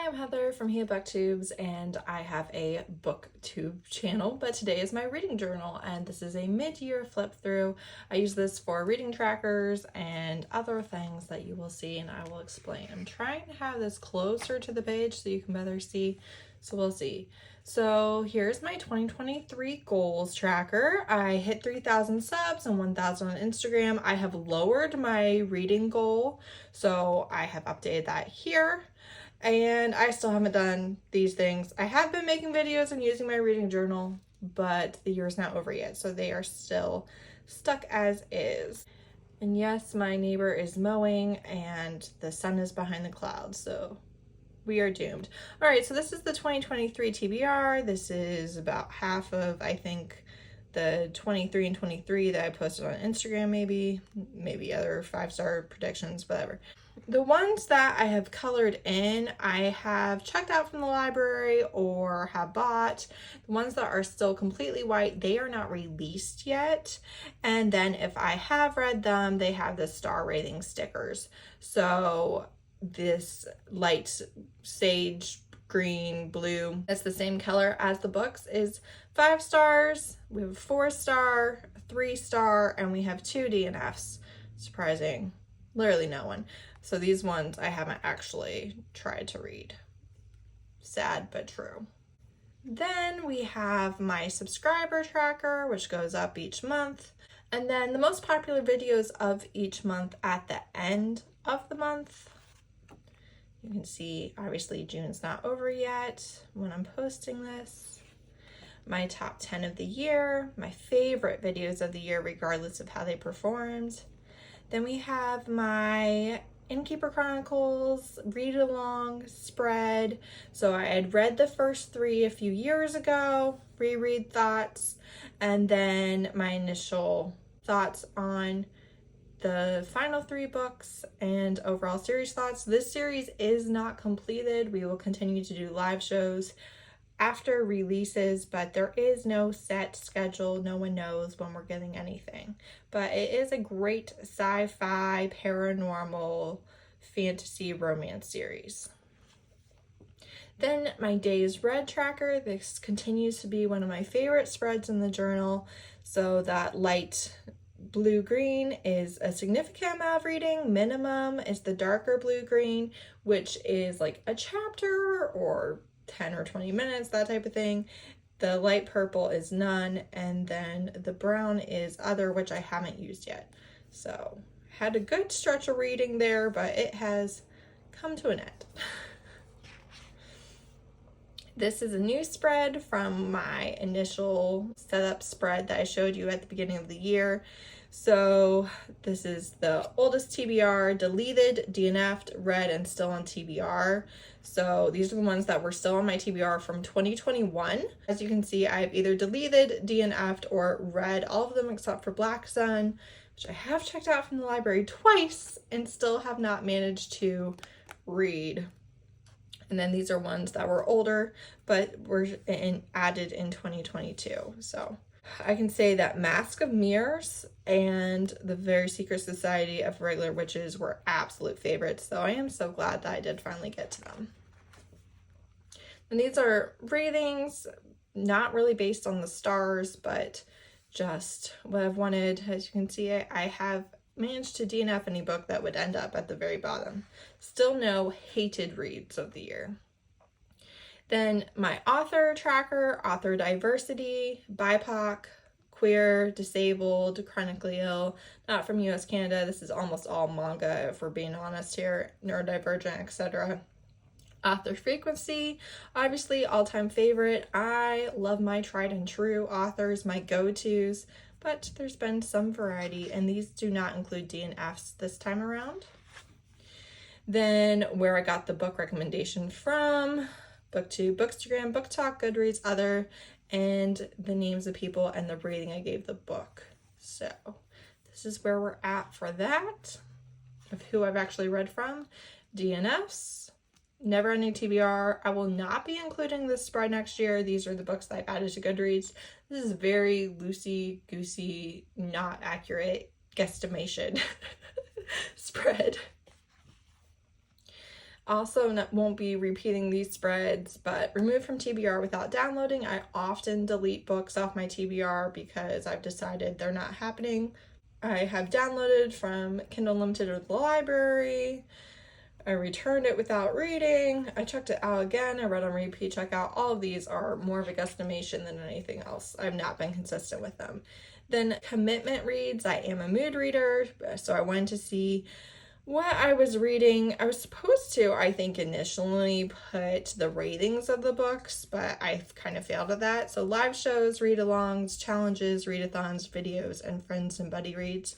I'm Heather from booktubes, and I have a booktube channel, but today is my reading journal, and this is a mid-year flip through. I use this for reading trackers and other things that you will see, and I will explain. I'm trying to have this closer to the page so you can better see, so we'll see. So here's my 2023 goals tracker. I hit 3,000 subs and 1,000 on Instagram. I have lowered my reading goal, so I have updated that here. And I still haven't done these things. I have been making videos and using my reading journal, but the year is not over yet, so they are still stuck as is. And yes, my neighbor is mowing and the sun is behind the clouds, so we are doomed. All right, so this is the 2023 TBR. This is about half of, I think, the 23 and 23 that I posted on Instagram, maybe other 5-star predictions, whatever. The ones that I have colored in, I have checked out from the library or have bought. The ones that are still completely white, they are not released yet. And then if I have read them, they have the star rating stickers. So this light sage green blue, that's the same color as the books, is 5 stars. We have a 4-star, a 3-star, and we have 2 DNFs. Surprising, literally no one. So these ones I haven't actually tried to read. Sad but true. Then we have my subscriber tracker, which goes up each month. And then the most popular videos of each month at the end of the month. You can see, obviously, June's not over yet when I'm posting this. My top 10 of the year, my favorite videos of the year, regardless of how they performed. Then we have my Innkeeper Chronicles, read along, spread. So I had read the first 3 a few years ago, reread thoughts, and then my initial thoughts on the final 3 books and overall series thoughts. This series is not completed. We will continue to do live shows after releases, but there is no set schedule. No one knows when we're getting anything, but it is a great sci-fi, paranormal, fantasy, romance series. Then my days read tracker. This continues to be one of my favorite spreads in the journal. So that light blue-green is a significant amount of reading. Minimum is the darker blue-green, which is like a chapter or 10 or 20 minutes, that type of thing. The light purple is none, and then the brown is other, which I haven't used yet. So had a good stretch of reading there, but it has come to an end. This is a new spread from my initial setup spread that I showed you at the beginning of the year. So this is the oldest TBR, deleted, DNF'd, read, and still on TBR. So these are the ones that were still on my TBR from 2021. As you can see, I've either deleted, DNF'd, or read all of them except for Black Sun, which I have checked out from the library twice and still have not managed to read. And then these are ones that were older, but were added in 2022. So I can say that Mask of Mirrors and The Very Secret Society of Regular Witches were absolute favorites, so I am so glad that I did finally get to them. And these are ratings, not really based on the stars, but just what I've wanted. As you can see, I have managed to DNF any book that would end up at the very bottom. Still no hated reads of the year. Then my author tracker, author diversity, BIPOC, queer, disabled, chronically ill, not from US, Canada. This is almost all manga, if we're being honest here, neurodivergent, etc. Author frequency, obviously all-time favorite. I love my tried and true authors, my go-tos, but there's been some variety, and these do not include DNFs this time around. Then where I got the book recommendation from, BookTube, Bookstagram, Book Talk, Goodreads, other, and the names of people and the rating I gave the book. So this is where we're at for that, of who I've actually read from. DNFs, never ending TBR. I will not be including this spread next year. These are the books that I've added to Goodreads. This is very loosey-goosey, not accurate guesstimation spread. Also, won't be repeating these spreads, but removed from TBR without downloading. I often delete books off my TBR because I've decided they're not happening. I have downloaded from Kindle Unlimited or the library. I returned it without reading. I checked it out again. I read on repeat, checkout. All of these are more of a guesstimation than anything else. I've not been consistent with them. Then commitment reads. I am a mood reader, so I wanted to see what I was reading. I was supposed to, I think, initially put the ratings of the books, but I kind of failed at that. So live shows, read-alongs, challenges, readathons, videos, and friends and buddy reads.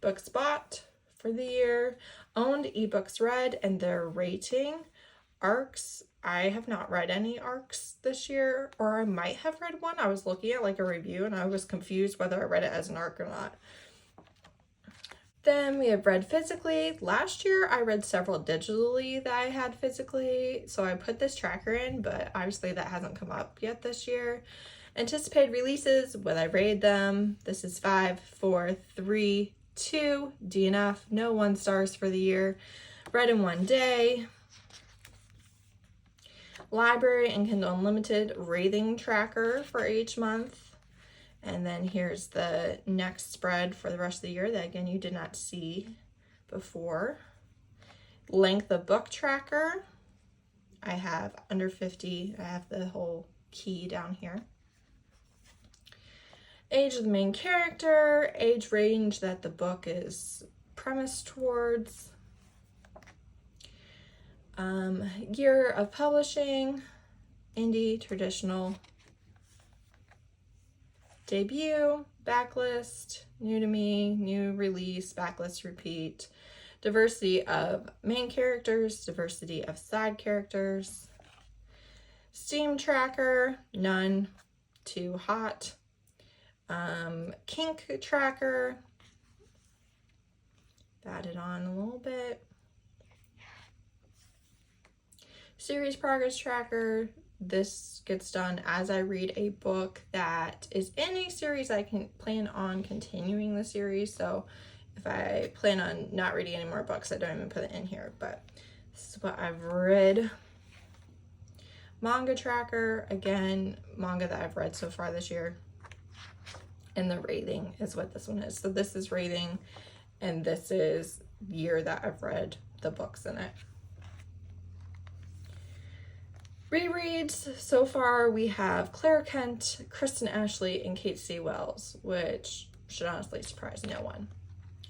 Books bought for the year, owned, ebooks read, and their rating. Arcs, I have not read any arcs this year, or I might have read one. I was looking at like a review and I was confused whether I read it as an arc or not. Then we have read physically. Last year I read several digitally that I had physically, so I put this tracker in, but obviously that hasn't come up yet this year. Anticipated releases, will I rate them? This is 5, 4, 3, 2, DNF, no 1 stars for the year. Read in 1 day. Library and Kindle Unlimited rating tracker for each month. And then here's the next spread for the rest of the year that, again, you did not see before. Length of book tracker. I have under 50. I have the whole key down here. Age of the main character. Age range that the book is premised towards. Year of publishing. Indie, traditional. Debut, backlist, new to me, new release, backlist, repeat, diversity of main characters, diversity of side characters, Steam tracker, none, too hot, kink tracker, added on a little bit, series progress tracker. This gets done as I read a book that is in a series. I can plan on continuing the series, so if I plan on not reading any more books, I don't even put it in here, but this is what I've read. Manga tracker, again, manga that I've read so far this year, and the rating is what this one is. So this is rating, and this is year that I've read the books in it. Rereads, so far we have Claire Kent, Kristen Ashley, and Kate C. Wells, which should honestly surprise no one.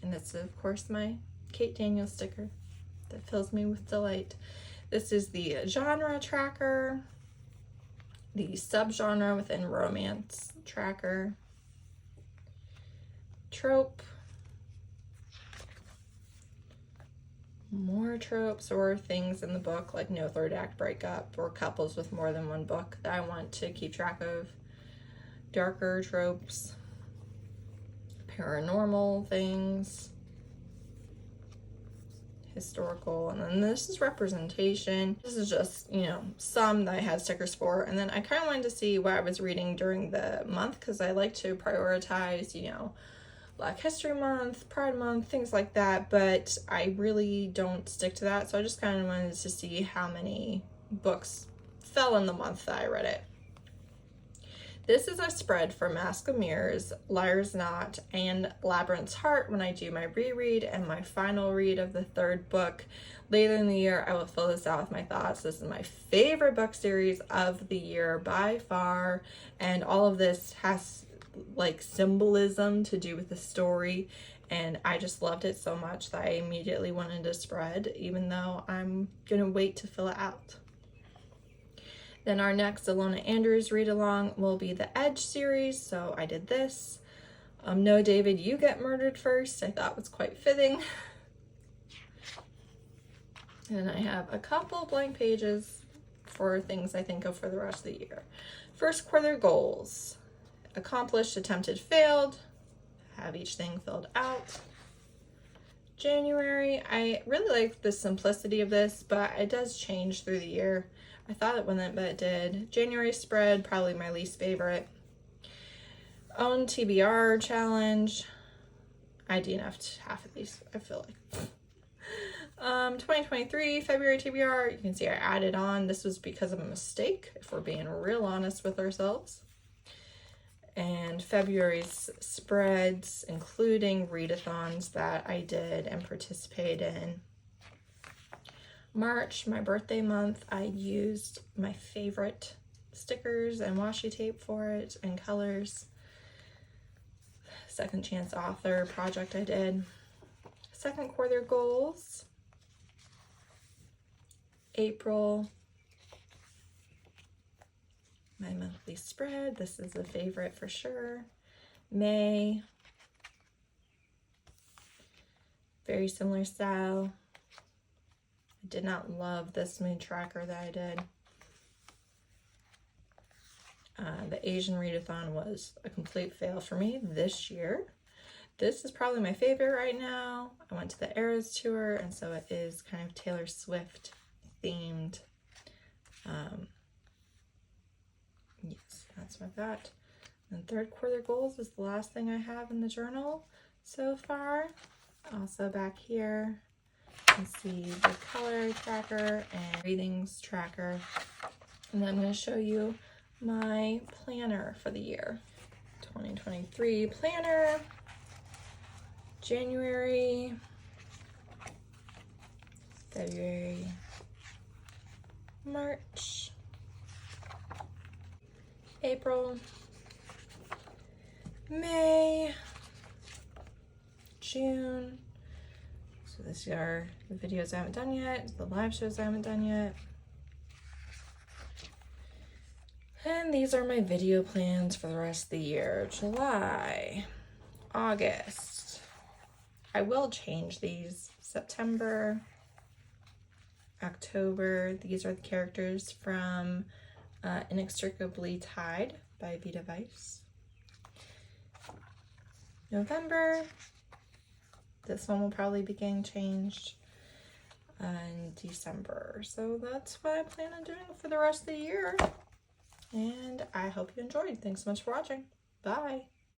And this is, of course, my Kate Daniels sticker that fills me with delight. This is the genre tracker, the subgenre within romance tracker, trope, more tropes or things in the book like no third act breakup or couples with more than one book that I want to keep track of, darker tropes, paranormal things, historical, and then this is representation. This is just, you know, some that I had stickers for, and then I kind of wanted to see what I was reading during the month because I like to prioritize, you know, Black History Month, Pride Month, things like that, but I really don't stick to that, so I just kind of wanted to see how many books fell in the month that I read it. This is a spread for Mask of Mirrors, Liar's Knot, and Labyrinth's Heart when I do my reread and my final read of the 3rd book. Later in the year, I will fill this out with my thoughts. This is my favorite book series of the year by far, and all of this has like symbolism to do with the story, and I just loved it so much that I immediately wanted to spread, even though I'm gonna wait to fill it out. Then our next Alona Andrews read along will be the Edge series, so I did this. No, David, you get murdered first. I thought was quite fitting. And I have a couple blank pages for things I think of for the rest of the year. First quarter goals. Accomplished, attempted, failed. Have each thing filled out. January, I really like the simplicity of this, but it does change through the year. I thought it wouldn't, but it did. January spread, probably my least favorite. Own TBR challenge. I DNF'd half of these, I feel like. 2023 February TBR, you can see I added on. This was because of a mistake, if we're being real honest with ourselves. And February's spreads, including readathons that I did and participated in. March, my birthday month, I used my favorite stickers and washi tape for it and colors. Second chance author project I did. Second quarter goals. April, my monthly spread. This is a favorite for sure. May, very similar style. I did not love this mood tracker that I did. The Asian readathon was a complete fail for me this year. This is probably my favorite right now. I went to the Eras tour, and so it is kind of Taylor Swift themed. Yes, that's what I've got. And third quarter goals is the last thing I have in the journal so far. Also back here, you can see the color tracker and readings tracker. And then I'm going to show you my planner for the year. 2023 planner, January, February, March, April, May, June. So these are the videos I haven't done yet, the live shows I haven't done yet. And these are my video plans for the rest of the year. July, August. I will change these. September, October. These are the characters from Inextricably Tied by Vita Weiss. November. This one will probably be getting changed in December. So that's what I plan on doing for the rest of the year. And I hope you enjoyed. Thanks so much for watching. Bye.